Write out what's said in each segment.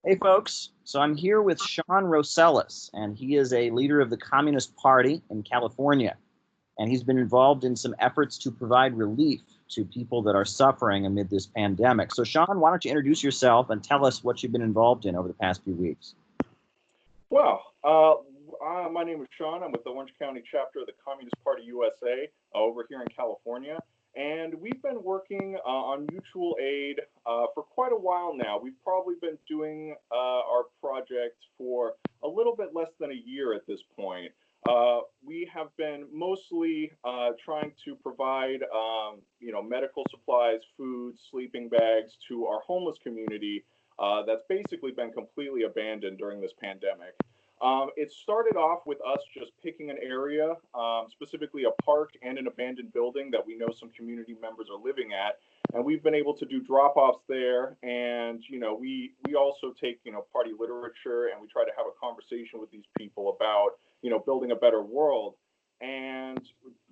Hey, folks. So I'm here with Shawn Roselius, and he is a leader of the Communist Party in California. And he's been involved in some efforts to provide relief to people that are suffering amid this pandemic. So, Shawn, why don't you introduce yourself and tell us what you've been involved in over the past few weeks? My name is Sean. I'm with the Orange County chapter of the Communist Party USA over here in California. And we've been working on mutual aid for quite a while now. We've probably been doing our project for a little bit less than a year at this point. We have been mostly trying to provide, medical supplies, food, sleeping bags to our homeless community that's basically been completely abandoned during this pandemic. It started off with us just picking an area, specifically a park and an abandoned building that we know some community members are living at, and we've been able to do drop-offs there. And we also take party literature, and we try to have a conversation with these people about building a better world. And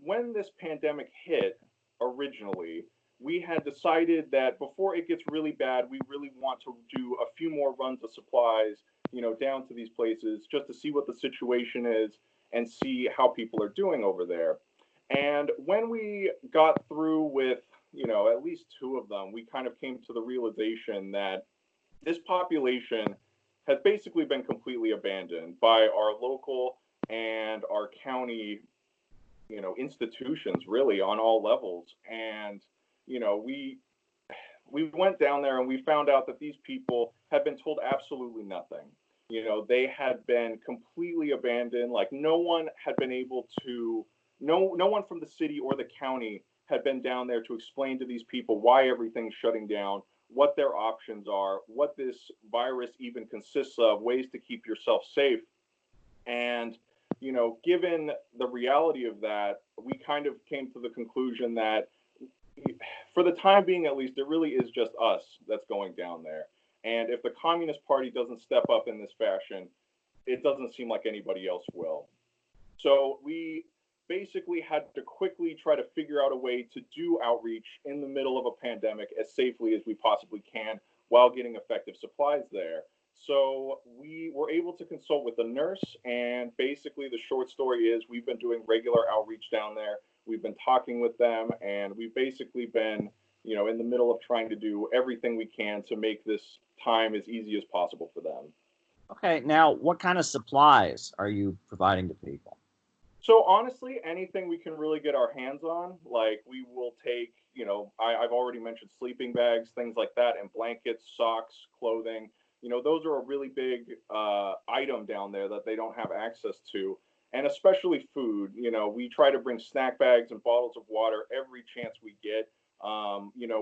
when this pandemic hit originally, we had decided that before it gets really bad, we really want to do a few more runs of supplies down to these places just to see what the situation is and see how people are doing over there. And when we got through with, at least two of them, we kind of came to the realization that this population has basically been completely abandoned by our local and our county, institutions really on all levels. And, we went down there and we found out that these people had been told absolutely nothing. They had been completely abandoned. Like no one had been able to, no one from the city or the county had been down there to explain to these people why everything's shutting down, what their options are, what this virus even consists of, ways to keep yourself safe. And, given the reality of that, we kind of came to the conclusion that for the time being, at least, it really is just us that's going down there. And if the Communist Party doesn't step up in this fashion, it doesn't seem like anybody else will. So we basically had to quickly try to figure out a way to do outreach in the middle of a pandemic as safely as we possibly can while getting effective supplies there. So we were able to consult with a nurse, and basically the short story is we've been doing regular outreach down there. We've been talking with them, and we've basically been, in the middle of trying to do everything we can to make this time as easy as possible for them. Okay, now what kind of supplies are you providing to people? So honestly, anything we can really get our hands on, like we will take, I've already mentioned sleeping bags, things like that, and blankets, socks, clothing. Those are a really big item down there that they don't have access to. And especially food, we try to bring snack bags and bottles of water every chance we get.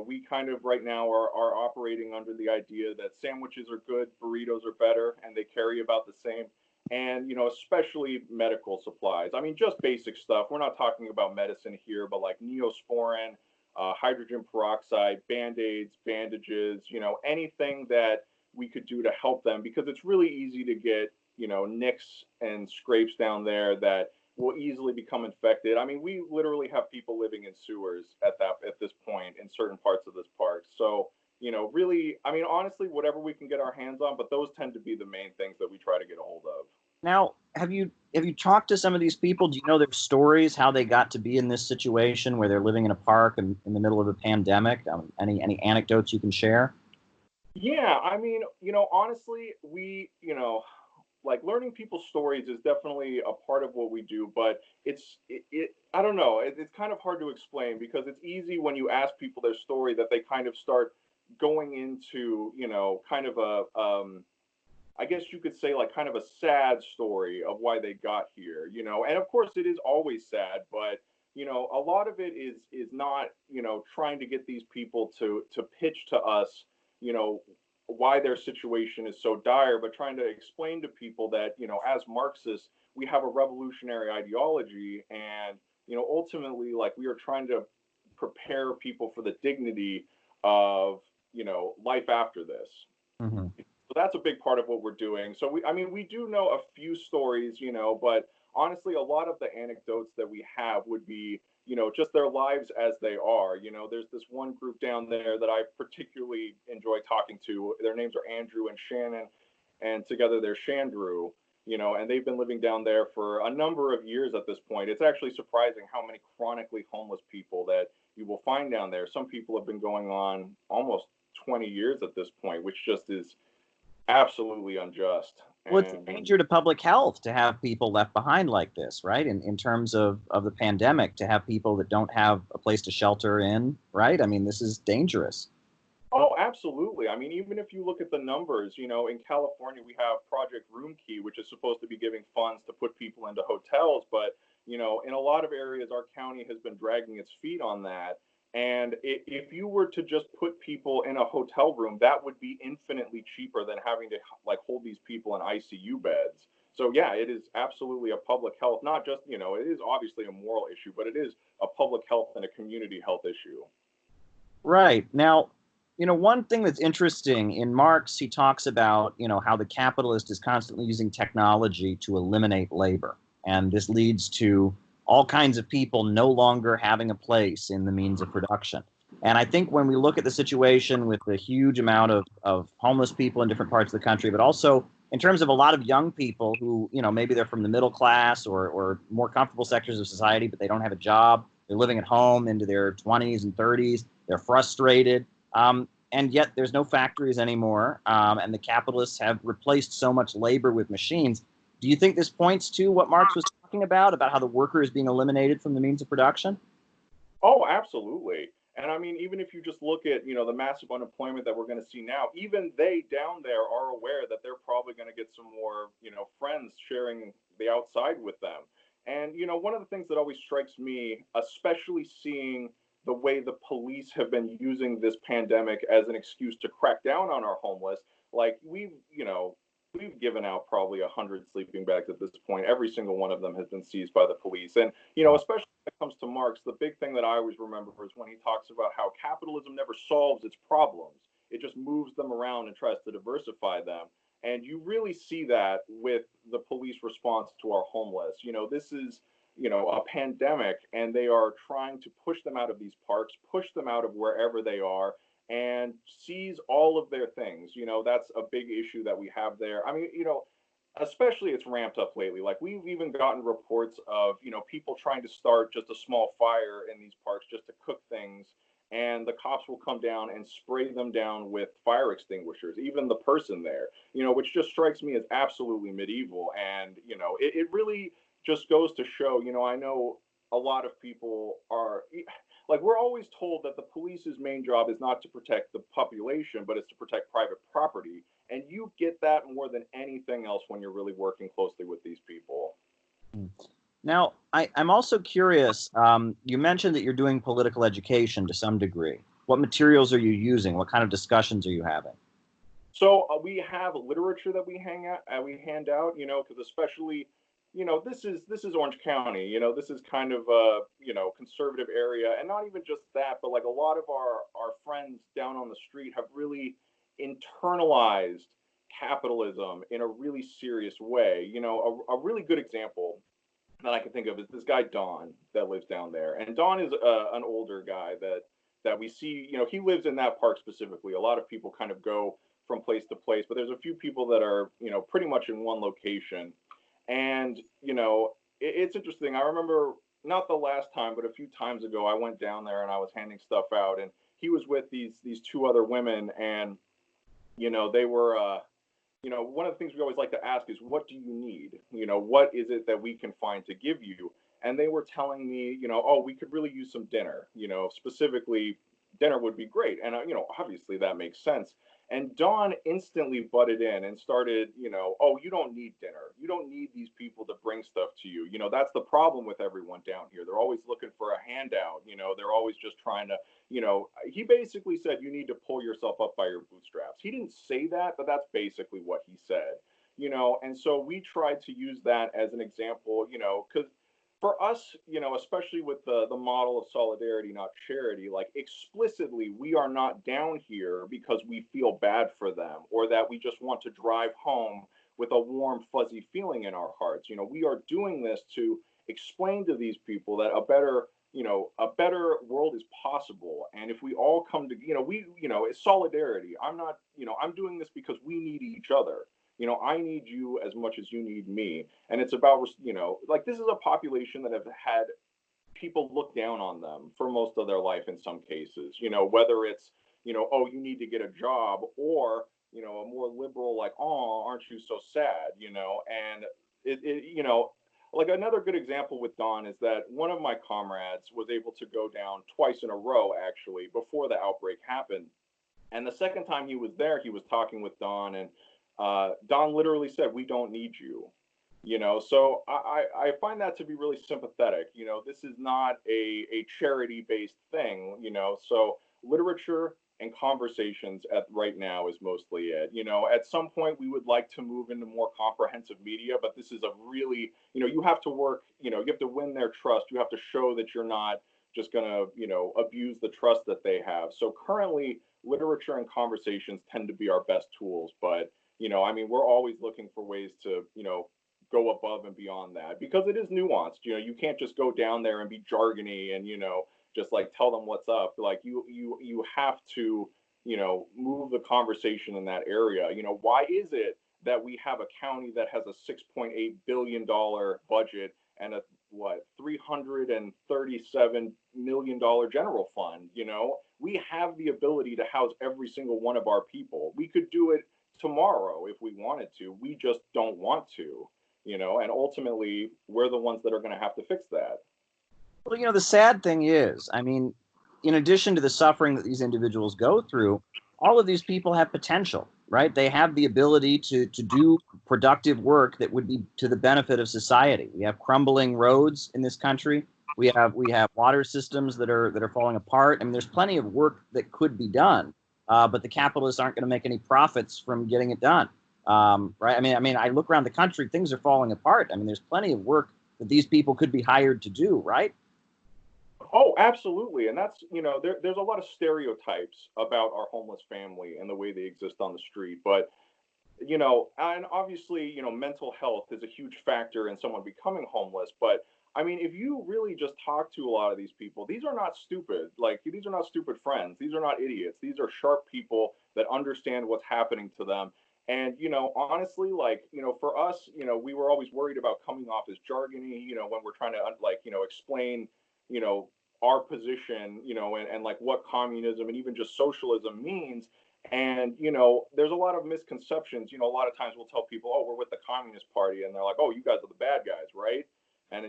We kind of right now are operating under the idea that sandwiches are good, burritos are better, and they carry about the same. And, especially medical supplies. I mean, just basic stuff. We're not talking about medicine here, but like neosporin, hydrogen peroxide, band aids, bandages, anything that we could do to help them because it's really easy to get, nicks and scrapes down there that will easily become infected. I mean, we literally have people living in sewers at this point in certain parts of this park. So, really, I mean, honestly, whatever we can get our hands on, but those tend to be the main things that we try to get a hold of. Now, have you talked to some of these people? Do you know their stories, how they got to be in this situation where they're living in a park in the middle of a pandemic? Any anecdotes you can share? Yeah, I mean, honestly, like learning people's stories is definitely a part of what we do, but I don't know, it's kind of hard to explain because it's easy when you ask people their story that they kind of start going into, kind of I guess you could say like kind of a sad story of why they got here, and of course it is always sad, but a lot of it is not, trying to get these people to pitch to us, you know, why their situation is so dire, but trying to explain to people that, as Marxists, we have a revolutionary ideology, and ultimately, like we are trying to prepare people for the dignity of, life after this. Hmm. So that's a big part of what we're doing. So I mean, we do know a few stories, but honestly, a lot of the anecdotes that we have would be, just their lives as they are. There's this one group down there that I particularly enjoy talking to. Their names are Andrew and Shannon, and together they're Shandrew. And they've been living down there for a number of years at this point. It's actually surprising how many chronically homeless people that you will find down there. Some people have been going on almost 20 years at this point, which just is absolutely unjust. Well, it's a And danger to public health to have people left behind like this, right? In terms of the pandemic, to have people that don't have a place to shelter in, right? I mean, this is dangerous. oh, absolutely. I mean, even if you look at the numbers, in California, we have Project Room Key, which is supposed to be giving funds to put people into hotels. But, in a lot of areas, our county has been dragging its feet on that. And if you were to just put people in a hotel room, that would be infinitely cheaper than having to like hold these people in ICU beds. So yeah, it is absolutely a public health, not just, it is obviously a moral issue, but it is a public health and a community health issue. Right. Now, one thing that's interesting in Marx, he talks about, how the capitalist is constantly using technology to eliminate labor. And this leads to all kinds of people no longer having a place in the means of production. And I think when we look at the situation with the huge amount of homeless people in different parts of the country, but also in terms of a lot of young people who, maybe they're from the middle class or more comfortable sectors of society, but they don't have a job. They're living at home into their 20s and 30s. They're frustrated. And yet there's no factories anymore. And the capitalists have replaced so much labor with machines. Do you think this points to what Marx was talking about how the worker is being eliminated from the means of production? Oh, absolutely. And I mean, even if you just look at, the massive unemployment that we're going to see now, even they down there are aware that they're probably going to get some more, friends sharing the outside with them. And, one of the things that always strikes me, especially seeing the way the police have been using this pandemic as an excuse to crack down on our homeless, like we've given out probably 100 sleeping bags at this point. Every single one of them has been seized by the police. And, especially when it comes to Marx, the big thing that I always remember is when he talks about how capitalism never solves its problems. It just moves them around and tries to diversify them. And you really see that with the police response to our homeless. This is, a pandemic, and they are trying to push them out of these parks, push them out of wherever they are, and seize all of their things. That's a big issue that we have there. I mean, especially it's ramped up lately. Like we've even gotten reports of, people trying to start just a small fire in these parks just to cook things. And the cops will come down and spray them down with fire extinguishers, even the person there, which just strikes me as absolutely medieval. And, it really just goes to show, I know a lot of people are like, we're always told that the police's main job is not to protect the population, but it's to protect private property. And you get that more than anything else when you're really working closely with these people. Now, I'm also curious. You mentioned that you're doing political education to some degree. What materials are you using? What kind of discussions are you having? So we have literature that we hand out, because especially, this is Orange County, this is kind of a conservative area, and not even just that, but like a lot of our friends down on the street have really internalized capitalism in a really serious way. A really good example that I can think of is this guy Don that lives down there, and Don is an older guy that we see. He lives in that park specifically. A lot of people kind of go from place to place, but there's a few people that are pretty much in one location, and it's interesting. I remember not the last time, but a few times ago, I went down there and I was handing stuff out, and he was with these two other women, and they were. One of the things we always like to ask is, what do you need? What is it that we can find to give you? And they were telling me, oh, we could really use some dinner. Specifically, dinner would be great. And, obviously that makes sense. And Dawn instantly butted in and started, oh, you don't need dinner. You don't need these people to bring stuff to you. That's the problem with everyone down here. They're always looking for a handout. They're always just trying to, he basically said you need to pull yourself up by your bootstraps. He didn't say that, but that's basically what he said. And so we tried to use that as an example, because for us, especially with the model of solidarity, not charity, like explicitly, we are not down here because we feel bad for them or that we just want to drive home with a warm, fuzzy feeling in our hearts. We are doing this to explain to these people that a better a better world is possible. And if we all come to, it's solidarity. I'm not, I'm doing this because we need each other. I need you as much as you need me. And it's about, like this is a population that have had people look down on them for most of their life in some cases, whether it's, oh, you need to get a job, or, a more liberal, like, oh, aren't you so sad, and like another good example with Don is that one of my comrades was able to go down twice in a row, actually, before the outbreak happened. And the second time he was there, he was talking with Don, and Don literally said, "We don't need you." So I find that to be really sympathetic. This is not a charity based thing. So literature and conversations at right now is mostly it. At some point we would like to move into more comprehensive media, but this is a really, you have to work, you have to win their trust. You have to show that you're not just going to, abuse the trust that they have. So currently literature and conversations tend to be our best tools, but I mean, we're always looking for ways to, go above and beyond that, because it is nuanced. You can't just go down there and be jargony and, just like tell them what's up. Like you have to, move the conversation in that area. Why is it that we have a county that has a $6.8 billion budget and a $337 million general fund? We have the ability to house every single one of our people. We could do it tomorrow if we wanted to. We just don't want to. And ultimately we're the ones that are going to have to fix that. Well, the sad thing is, I mean, in addition to the suffering that these individuals go through, all of these people have potential, right? They have the ability to do productive work that would be to the benefit of society. We have crumbling roads in this country. We have water systems that are falling apart. I mean, there's plenty of work that could be done, but the capitalists aren't going to make any profits from getting it done. Right? I mean, I look around the country, things are falling apart. I mean, there's plenty of work that these people could be hired to do, right? Oh, absolutely. And that's, there's a lot of stereotypes about our homeless family and the way they exist on the street. But, and obviously, mental health is a huge factor in someone becoming homeless. But I mean, if you really just talk to a lot of these people, these are not stupid. Like, these are not stupid friends. These are not idiots. These are sharp people that understand what's happening to them. And, honestly, like, for us, we were always worried about coming off as jargony, when we're trying to, like, explain, you know, our position, and like what communism and even just socialism means. And, there's a lot of misconceptions. A lot of times we'll tell people, oh, we're with the Communist Party. And they're like, oh, you guys are the bad guys, right? And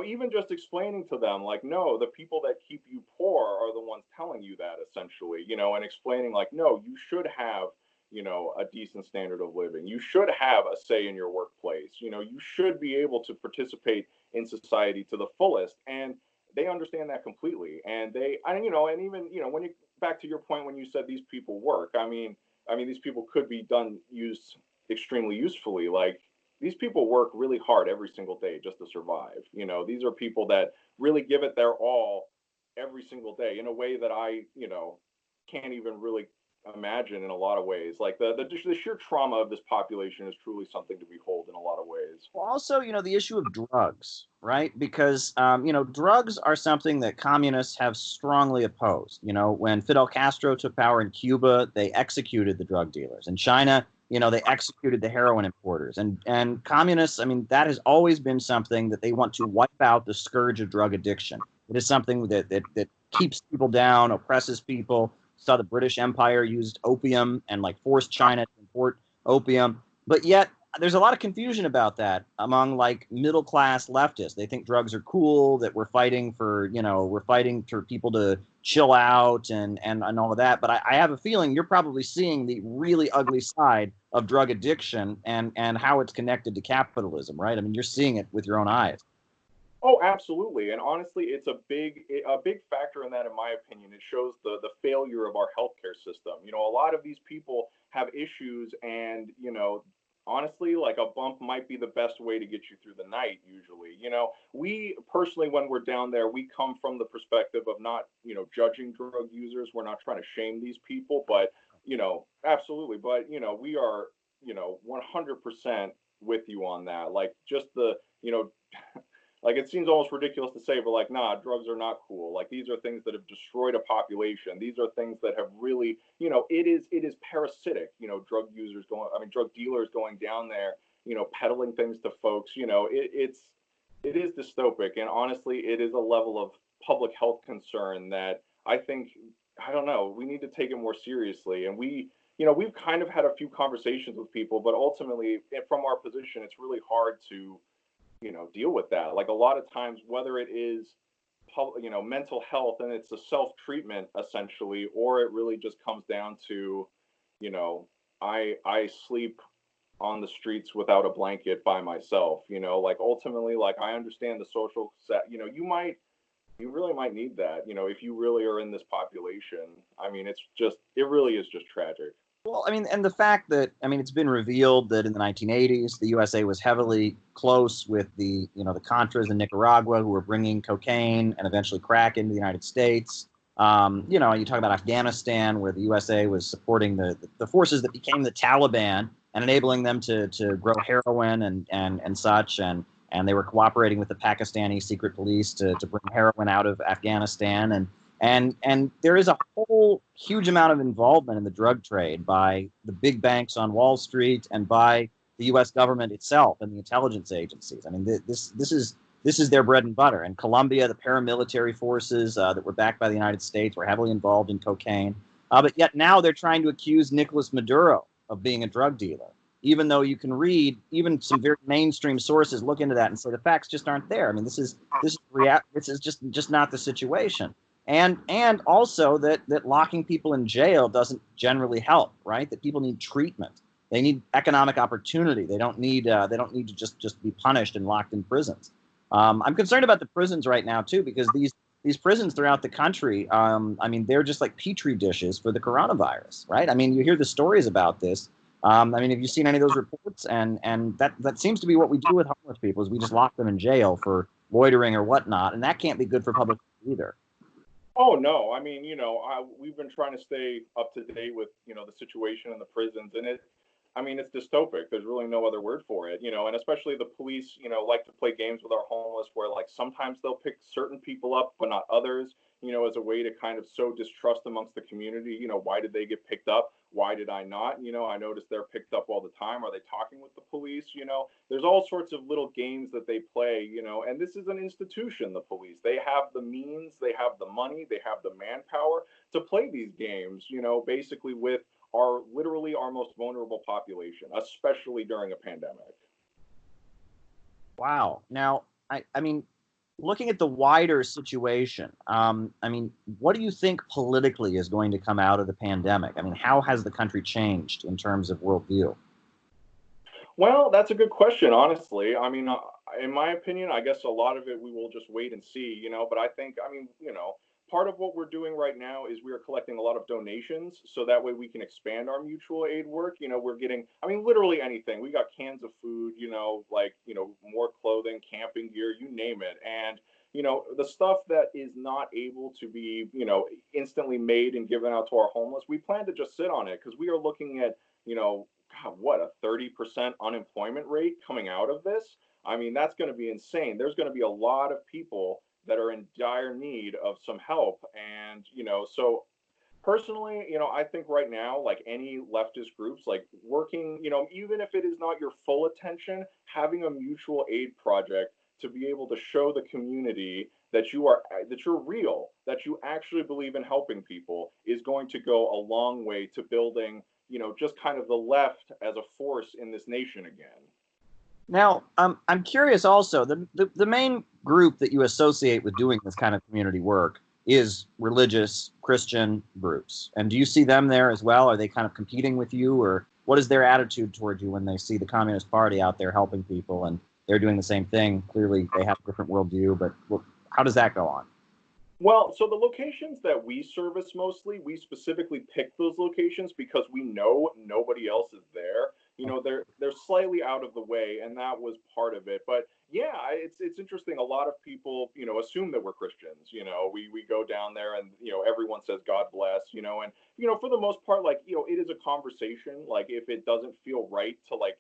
even just explaining to them, like, no, the people that keep you poor are the ones telling you that, essentially, and explaining, like, no, you should have, a decent standard of living. You should have a say in your workplace. You should be able to participate in society to the fullest. And they understand that completely. And and even, when you, back to your point, when you said these people work, I mean, these people could be used extremely usefully. Like, these people work really hard every single day just to survive. These are people that really give it their all every single day in a way that I, can't even really imagine in a lot of ways. Like the sheer trauma of this population is truly something to behold in a lot of ways. Well, also, the issue of drugs, right? Because, drugs are something that communists have strongly opposed. When Fidel Castro took power in Cuba, they executed the drug dealers. In China, they executed the heroin importers. And communists, I mean, that has always been something that they want to wipe out the scourge of drug addiction. It is something that keeps people down, oppresses people. Saw the British Empire used opium and like forced China to import opium. But yet there's a lot of confusion about that among like middle class leftists. They think drugs are cool, that we're fighting for people to chill out and all of that. But I have a feeling you're probably seeing the really ugly side of drug addiction and how it's connected to capitalism, right? I mean, you're seeing it with your own eyes. Oh, absolutely. And honestly, it's a big factor in that, in my opinion. It shows the failure of our healthcare system. A lot of these people have issues, and honestly, like, a bump might be the best way to get you through the night. Usually, we personally, when we're down there, we come from the perspective of not, judging drug users. We're not trying to shame these people, but absolutely. But we are 100% with you on that. Like, just the like it seems almost ridiculous to say, but like, nah, drugs are not cool. Like these are things that have destroyed a population. These are things that have really, it is parasitic. Drug users going, I mean, drug dealers going down there, peddling things to folks. It is dystopic, and honestly, it is a level of public health concern that I think, I don't know, we need to take it more seriously. And we've kind of had a few conversations with people, but ultimately, from our position, it's really hard to deal with that. Like a lot of times, whether it is mental health and it's a self treatment essentially, or it really just comes down to, you know, I sleep on the streets without a blanket by myself. Like ultimately, like I understand the social set. You really might need that. If you really are in this population. I mean, it really is just tragic. Well, I mean, and the fact that, I mean, it's been revealed that in the 1980s, the USA was heavily close with the Contras in Nicaragua who were bringing cocaine and eventually crack into the United States. You talk about Afghanistan, where the USA was supporting the forces that became the Taliban and enabling them to grow heroin and such. And they were cooperating with the Pakistani secret police to bring heroin out of Afghanistan. And there is a whole huge amount of involvement in the drug trade by the big banks on Wall Street and by the U.S. government itself and the intelligence agencies. I mean, this is their bread and butter. And Colombia, the paramilitary forces that were backed by the United States were heavily involved in cocaine. But yet now they're trying to accuse Nicolas Maduro of being a drug dealer, even though you can read even some very mainstream sources look into that and say the facts just aren't there. I mean, this is just not the situation. And also that locking people in jail doesn't generally help, right? That people need treatment. They need economic opportunity. They don't need to just be punished and locked in prisons. I'm concerned about the prisons right now too, because these prisons throughout the country, I mean, they're just like petri dishes for the coronavirus, right? I mean, you hear the stories about this. I mean, have you seen any of those reports? And that seems to be what we do with homeless people, is we just lock them in jail for loitering or whatnot, and that can't be good for public health either. Oh no, I mean, we've been trying to stay up to date with, the situation in the prisons, and I mean, it's dystopic. There's really no other word for it, and especially the police, like to play games with our homeless, where like sometimes they'll pick certain people up, but not others, as a way to kind of sow distrust amongst the community. Why did they get picked up? Why did I not? I notice they're picked up all the time. Are they talking with the police? There's all sorts of little games that they play, and this is an institution, the police. They have the means, they have the money, they have the manpower to play these games, basically with literally our most vulnerable population, especially during a pandemic. Wow. Now, I mean, looking at the wider situation, I mean, what do you think politically is going to come out of the pandemic? I mean, how has the country changed in terms of worldview? Well, that's a good question, honestly. I mean, in my opinion, I guess a lot of it we will just wait and see, but I think, I mean, part of what we're doing right now is we are collecting a lot of donations so that way we can expand our mutual aid work. We're getting, I mean, literally anything. We got cans of food, like, more clothing, camping gear, you name it. And, the stuff that is not able to be, instantly made and given out to our homeless, we plan to just sit on it because we are looking at, God, what, a 30% unemployment rate coming out of this? I mean, that's going to be insane. There's going to be a lot of people that are in dire need of some help. And, so personally, I think right now, like any leftist groups, like working, even if it is not your full attention, having a mutual aid project to be able to show the community that you're real, that you actually believe in helping people is going to go a long way to building, just kind of the left as a force in this nation again. Now, I'm curious also, the main group that you associate with doing this kind of community work is religious Christian groups. And do you see them there as well? Are they kind of competing with you, or what is their attitude toward you when they see the Communist Party out there helping people and they're doing the same thing? Clearly, they have a different worldview, but how does that go on? Well, so the locations that we service mostly, we specifically pick those locations because we know nobody else is there. they're slightly out of the way, and that was part of it. But yeah, it's interesting. A lot of people, assume that we're Christians. We go down there, and everyone says God bless. And for the most part, like it is a conversation. Like if it doesn't feel right to like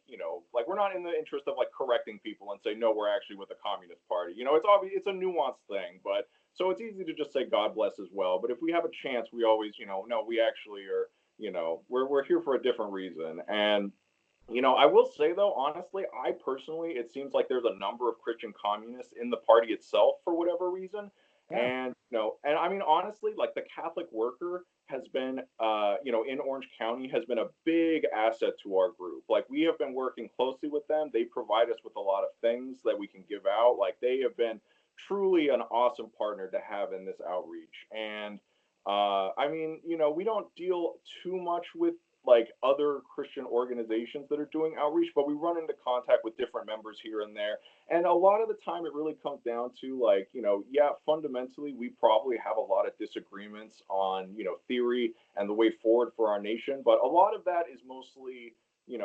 we're not in the interest of like correcting people and say no, we're actually with the Communist Party. It's obvious, it's a nuanced thing, but so it's easy to just say God bless as well. But if we have a chance, we always no, we actually are. We're here for a different reason. And I will say though, honestly, I personally, it seems like there's a number of Christian communists in the party itself for whatever reason. Yeah. And and I mean honestly, like the Catholic Worker has been, in Orange County has been a big asset to our group. Like we have been working closely with them. They provide us with a lot of things that we can give out. Like they have been truly an awesome partner to have in this outreach. And I mean, we don't deal too much with like other Christian organizations that are doing outreach, but we run into contact with different members here and there. And a lot of the time it really comes down to like, yeah, fundamentally, we probably have a lot of disagreements on, theory and the way forward for our nation. But a lot of that is mostly,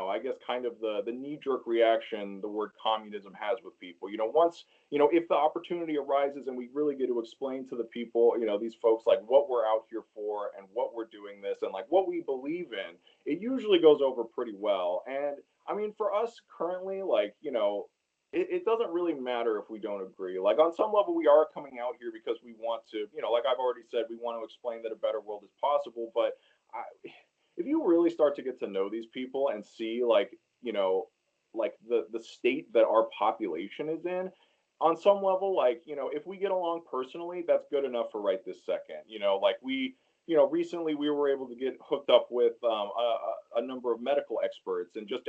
I guess kind of the knee-jerk reaction the word communism has with people. Once, if the opportunity arises and we really get to explain to the people, these folks, like what we're out here for and what we're doing this and like what we believe in, it usually goes over pretty well. And I mean, for us currently, like, it doesn't really matter if we don't agree. Like on some level, we are coming out here because we want to, like I've already said, we want to explain that a better world is possible. But if you really start to get to know these people and see like, like the state that our population is in, on some level, like, if we get along personally, that's good enough for right this second. Like we, recently we were able to get hooked up with a number of medical experts. And just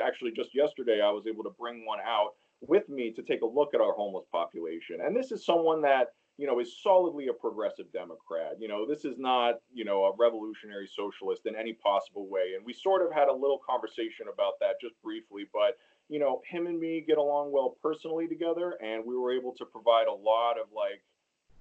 yesterday, I was able to bring one out with me to take a look at our homeless population. And this is someone that, is solidly a progressive Democrat. This is not, a revolutionary socialist in any possible way. And we sort of had a little conversation about that just briefly, but him and me get along well personally together, and we were able to provide a lot of like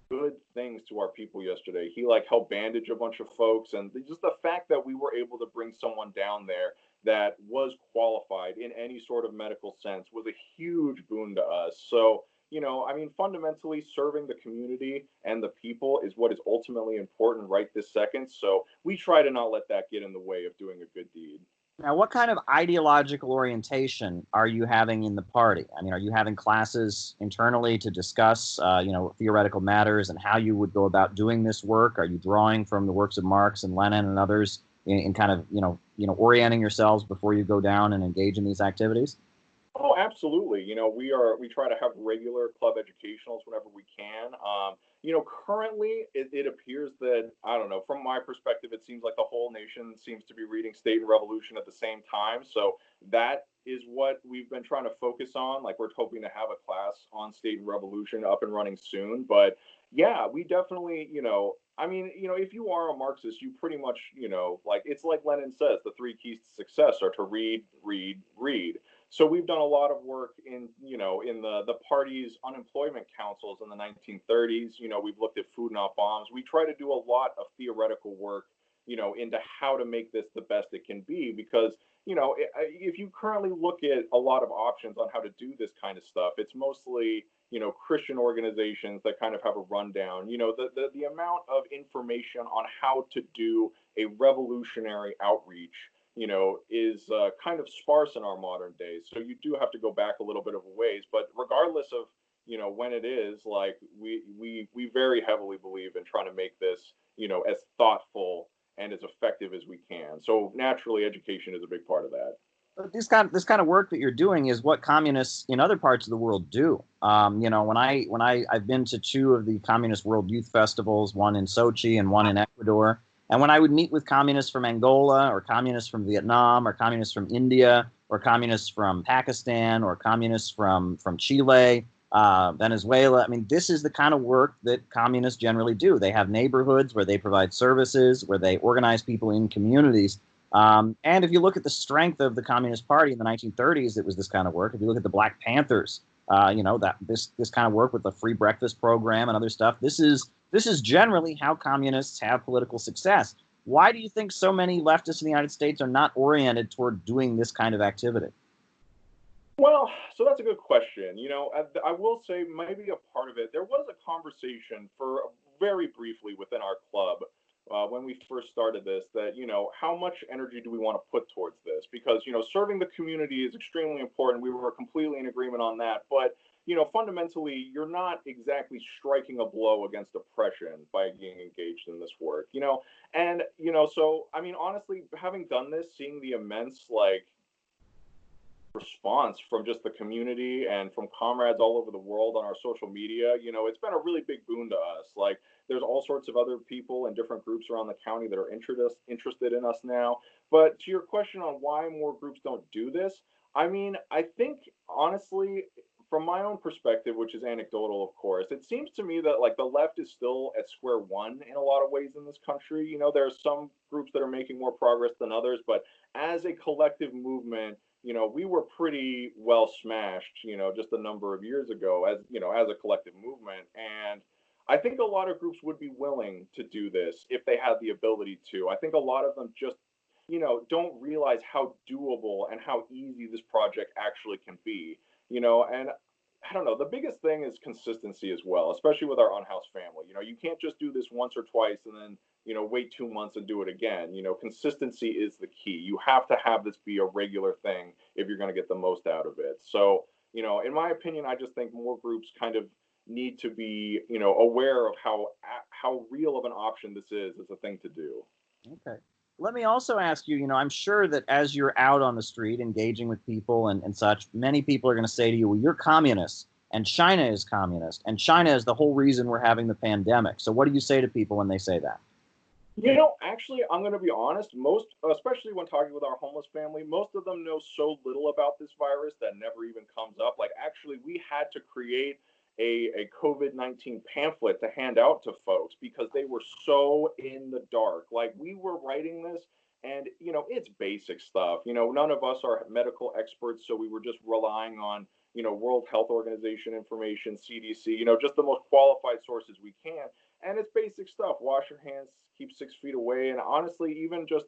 good things to our people yesterday. He like helped bandage a bunch of folks, and just the fact that we were able to bring someone down there that was qualified in any sort of medical sense was a huge boon to us. So, I mean, fundamentally serving the community and the people is what is ultimately important right this second. So we try to not let that get in the way of doing a good deed. Now, what kind of ideological orientation are you having in the party? I mean, are you having classes internally to discuss, theoretical matters and how you would go about doing this work? Are you drawing from the works of Marx and Lenin and others in kind of, orienting yourselves before you go down and engage in these activities? Oh, absolutely. We try to have regular club educationals whenever we can. Currently it appears that, I don't know, from my perspective, it seems like the whole nation seems to be reading State and Revolution at the same time. So that is what we've been trying to focus on. Like we're hoping to have a class on State and Revolution up and running soon. But yeah, we definitely, I mean, if you are a Marxist, you pretty much, like it's like Lenin says, the three keys to success are to read, read, read. So we've done a lot of work in, in the party's unemployment councils in the 1930s. We've looked at food not bombs. We try to do a lot of theoretical work, into how to make this the best it can be. Because, if you currently look at a lot of options on how to do this kind of stuff, it's mostly, Christian organizations that kind of have a rundown. The amount of information on how to do a revolutionary outreach, is kind of sparse in our modern days. So you do have to go back a little bit of a ways. But regardless of, when it is, like we very heavily believe in trying to make this, as thoughtful and as effective as we can. So naturally, education is a big part of that. But this kind of work that you're doing is what communists in other parts of the world do. I've been to two of the Communist World Youth Festivals, one in Sochi and one in Ecuador. And when I would meet with communists from Angola or communists from Vietnam or communists from India or communists from Pakistan or communists from Chile, Venezuela, I mean, this is the kind of work that communists generally do. They have neighborhoods where they provide services, where they organize people in communities. And if you look at the strength of the Communist Party in the 1930s, it was this kind of work. If you look at the Black Panthers, this kind of work with the free breakfast program and other stuff, this is generally how communists have political success. Why do you think so many leftists in the United States are not oriented toward doing this kind of activity? Well, so that's a good question. I will say maybe a part of it. There was a conversation for very briefly within our club when we first started this that, how much energy do we want to put towards this? Because, serving the community is extremely important. We were completely in agreement on that. But, fundamentally, you're not exactly striking a blow against oppression by being engaged in this work. And, so, I mean, honestly, having done this, seeing the immense, response from just the community and from comrades all over the world on our social media, it's been a really big boon to us. Like, there's all sorts of other people and different groups around the county that are interested in us now. But to your question on why more groups don't do this, I mean, I think honestly, from my own perspective, which is anecdotal, of course, it seems to me that the left is still at square one in a lot of ways in this country. There are some groups that are making more progress than others, but as a collective movement, we were pretty well smashed, just a number of years ago as a collective movement. And I think a lot of groups would be willing to do this if they had the ability to. I think a lot of them just, don't realize how doable and how easy this project actually can be. And I don't know, the biggest thing is consistency as well, especially with our unhoused family. You can't just do this once or twice and then wait 2 months and do it again. Consistency is the key. You have to have this be a regular thing if you're going to get the most out of it. So, in my opinion, I just think more groups kind of need to be, aware of how real of an option this is as a thing to do. Okay. Let me also ask you, I'm sure that as you're out on the street engaging with people and such, many people are going to say to you, well, you're communist and China is communist and China is the whole reason we're having the pandemic. So what do you say to people when they say that? Actually, I'm going to be honest. Most, especially when talking with our homeless family, most of them know so little about this virus that never even comes up. Like, actually, we had to create a COVID-19 pamphlet to hand out to folks because they were so in the dark. Like, we were writing this, and, it's basic stuff. None of us are medical experts, so we were just relying on, World Health Organization information, CDC, just the most qualified sources we can. And it's basic stuff. Wash your hands, keep 6 feet away. And honestly, even just,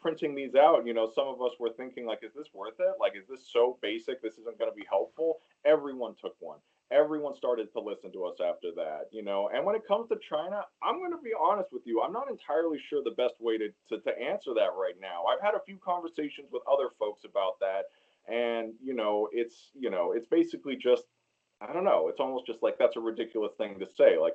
printing these out, some of us were thinking, like, is this worth it? Like, is this so basic? This isn't going to be helpful. Everyone took one. Everyone started to listen to us after that. And when it comes to China, I'm going to be honest with you. I'm not entirely sure the best way to answer that right now. I've had a few conversations with other folks about that. And, it's basically just, I don't know. It's almost just like that's a ridiculous thing to say. Like,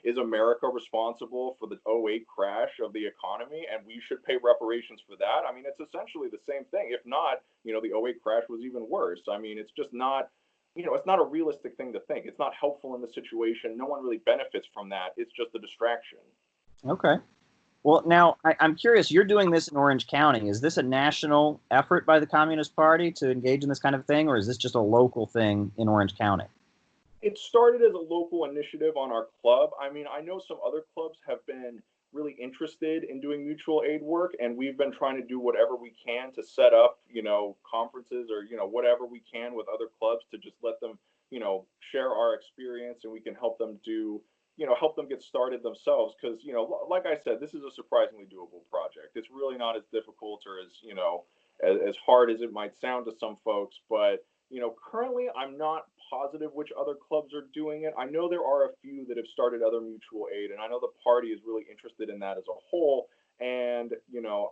is America responsible for the '08 crash of the economy and we should pay reparations for that? I mean, it's essentially the same thing. If not, the '08 crash was even worse. I mean, it's just not, it's not a realistic thing to think. It's not helpful in the situation. No one really benefits from that. It's just a distraction. Okay. Well, now I'm curious, you're doing this in Orange County. Is this a national effort by the Communist Party to engage in this kind of thing, or is this just a local thing in Orange County? It started as a local initiative on our club. I mean, I know some other clubs have been really interested in doing mutual aid work, and we've been trying to do whatever we can to set up, conferences or, whatever we can with other clubs to just let them, share our experience and we can help them help them get started themselves. Because, like I said, this is a surprisingly doable project. It's really not as difficult or as hard as it might sound to some folks. But, currently I'm not positive which other clubs are doing it. I know there are a few that have started other mutual aid, and I know the party is really interested in that as a whole. And,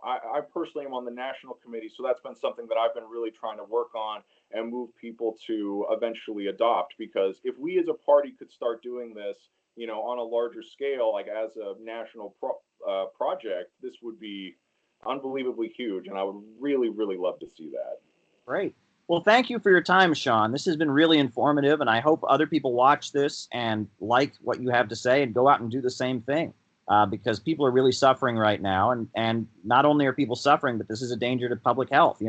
I personally am on the national committee, so that's been something that I've been really trying to work on and move people to eventually adopt. Because if we as a party could start doing this, on a larger scale, like as a national project, this would be unbelievably huge. And I would really, really love to see that. Great. Well, thank you for your time, Shawn. This has been really informative, and I hope other people watch this and like what you have to say and go out and do the same thing, because people are really suffering right now. And not only are people suffering, but this is a danger to public health.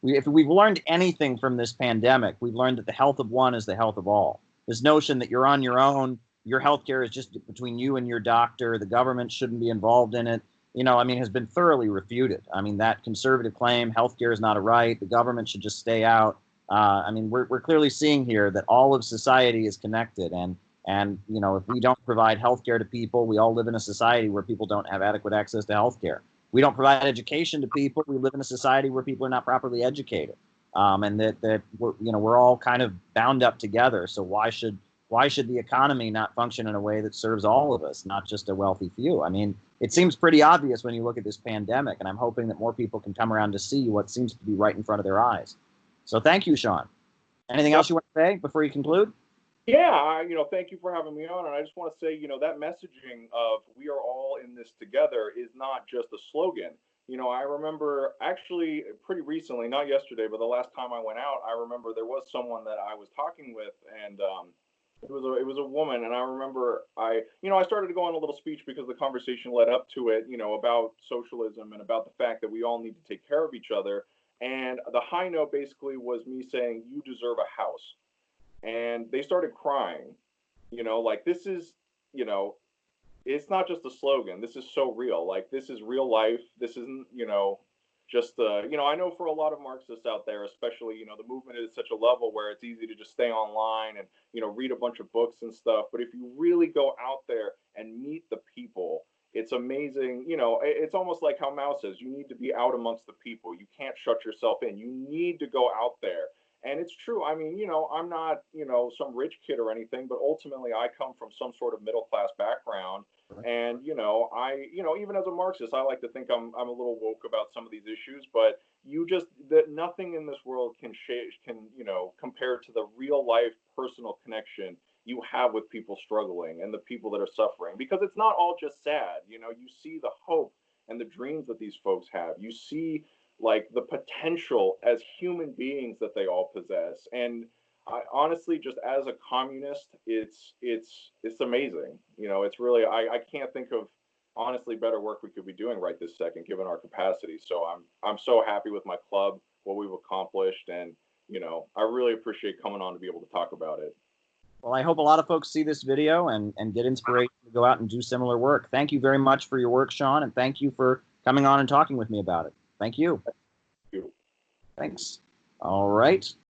If we've learned anything from this pandemic, we've learned that the health of one is the health of all. This notion that you're on your own, your health care is just between you and your doctor, the government shouldn't be involved in it, has been thoroughly refuted. I mean, that conservative claim, healthcare is not a right, the government should just stay out. We're clearly seeing here that all of society is connected, and And, you know, if we don't provide health care to people, we all live in a society where people don't have adequate access to health care. We don't provide education to people, we live in a society where people are not properly educated. And that we're, you know, we're all kind of bound up together. So why should the economy not function in a way that serves all of us, not just a wealthy few? I mean, it seems pretty obvious when you look at this pandemic, and I'm hoping that more people can come around to see what seems to be right in front of their eyes. So thank you, Shawn. Anything else you want to say before you conclude? Yeah, thank you for having me on. And I just want to say, that messaging of we are all in this together is not just a slogan. I remember actually pretty recently, not yesterday, but the last time I went out, I remember there was someone that I was talking with, and it was a woman, and I remember I started to go on a little speech because the conversation led up to it, about socialism and about the fact that we all need to take care of each other. And the high note basically was me saying, "You deserve a house." And they started crying. Like, this is, you know it's not just a slogan. This is so real. Like, this is real life. This isn't, just I know for a lot of Marxists out there, especially, the movement is such a level where it's easy to just stay online and, read a bunch of books and stuff. But if you really go out there and meet the people, it's amazing. It's almost like how Mao says, you need to be out amongst the people. You can't shut yourself in. You need to go out there. And it's true. I mean, I'm not, some rich kid or anything, but ultimately I come from some sort of middle class background. And, even as a Marxist, I like to think I'm a little woke about some of these issues, but that nothing in this world can compare to the real life personal connection you have with people struggling and the people that are suffering, because it's not all just sad. You see the hope and the dreams that these folks have. You see, like, the potential as human beings that they all possess. And I honestly, just as a communist, it's amazing. It's really, I can't think of honestly better work we could be doing right this second, given our capacity. So I'm so happy with my club, what we've accomplished, and I really appreciate coming on to be able to talk about it. Well, I hope a lot of folks see this video and get inspiration to go out and do similar work. Thank you very much for your work, Shawn, and thank you for coming on and talking with me about it. Thank you. Thank you. Thanks. All right.